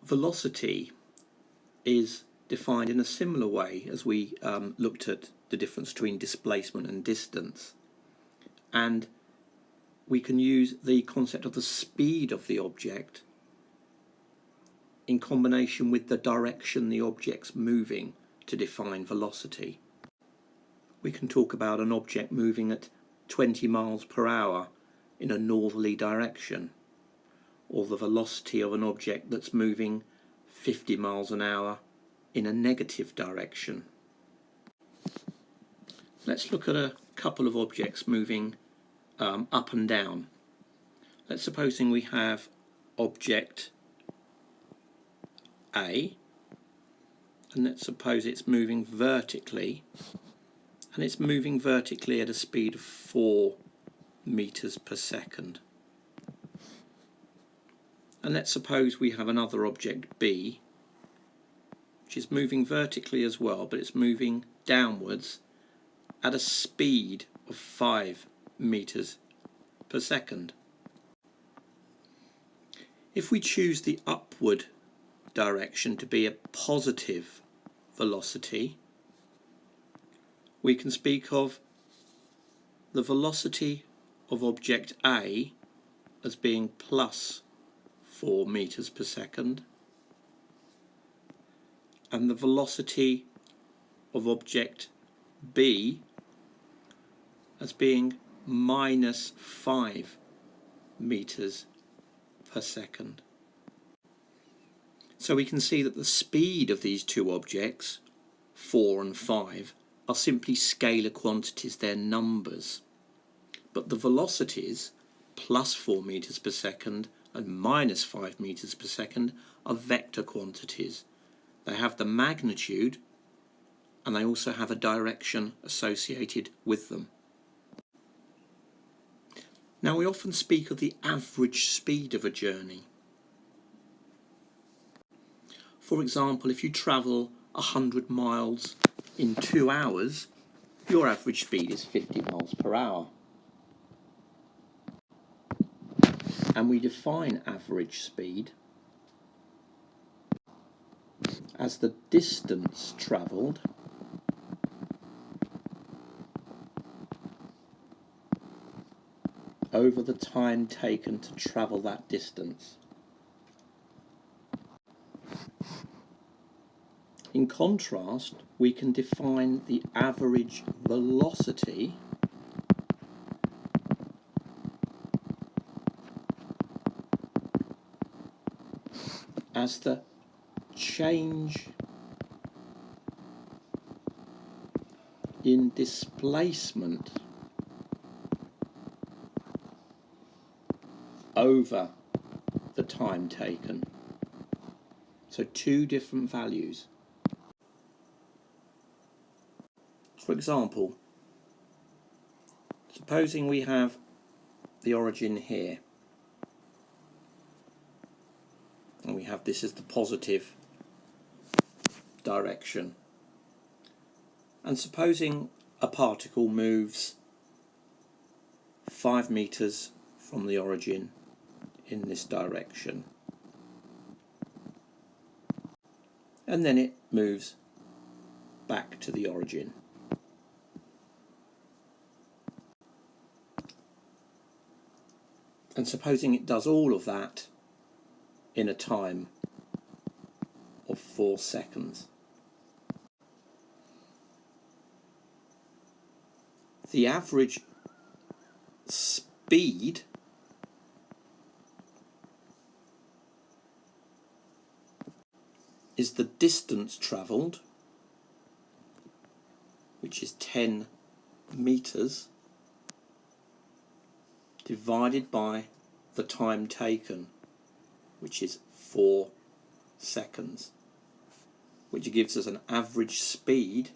velocity is defined in a similar way as we looked at the difference between displacement and distance, and we can use the concept of the speed of the object in combination with the direction the object's moving to define velocity. We can talk about an object moving at 20 miles per hour in a northerly direction, or the velocity of an object that's moving 50 miles an hour in a negative direction. Let's look at a couple of objects moving up and down. Let's supposing we have object A, and let's suppose it's moving vertically, and it's moving vertically at a speed of 4 meters per second. And let's suppose we have another object B, which is moving vertically as well, but it's moving downwards at a speed of 5 meters per second. If we choose the upward direction to be a positive velocity, we can speak of the velocity of object A as being plus 4 meters per second, and the velocity of object B as being minus 5 meters per second. So we can see that the speed of these two objects, 4 and 5, are simply scalar quantities, they're numbers. But the velocities, plus 4 meters per second and minus 5 meters per second, are vector quantities. They have the magnitude and they also have a direction associated with them. Now, we often speak of the average speed of a journey. For example, if you travel 100 miles in 2 hours, your average speed is 50 miles per hour. And we define average speed as the distance travelled over the time taken to travel that distance. In contrast, we can define the average velocity as the change in displacement over the time taken. So two different values. For example, supposing we have the origin here, and we have this as the positive direction, and supposing a particle moves 5 meters from the origin in this direction, and then it moves back to the origin. And supposing it does all of that in a time of 4 seconds. The average speed is the distance travelled, which is 10 meters, divided by the time taken, which is 4 seconds, which gives us an average speed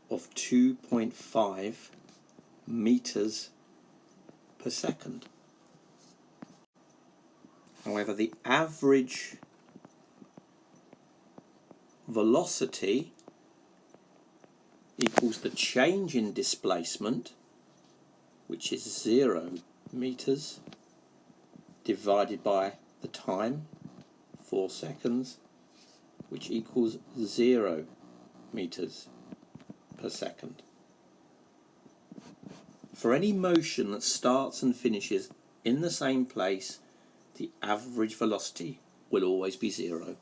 of 2.5 meters per second. However, the average velocity equals the change in displacement, which is 0 meters, divided by the time, 4 seconds, which equals 0 meters per second. For any motion that starts and finishes in the same place, the average velocity will always be 0.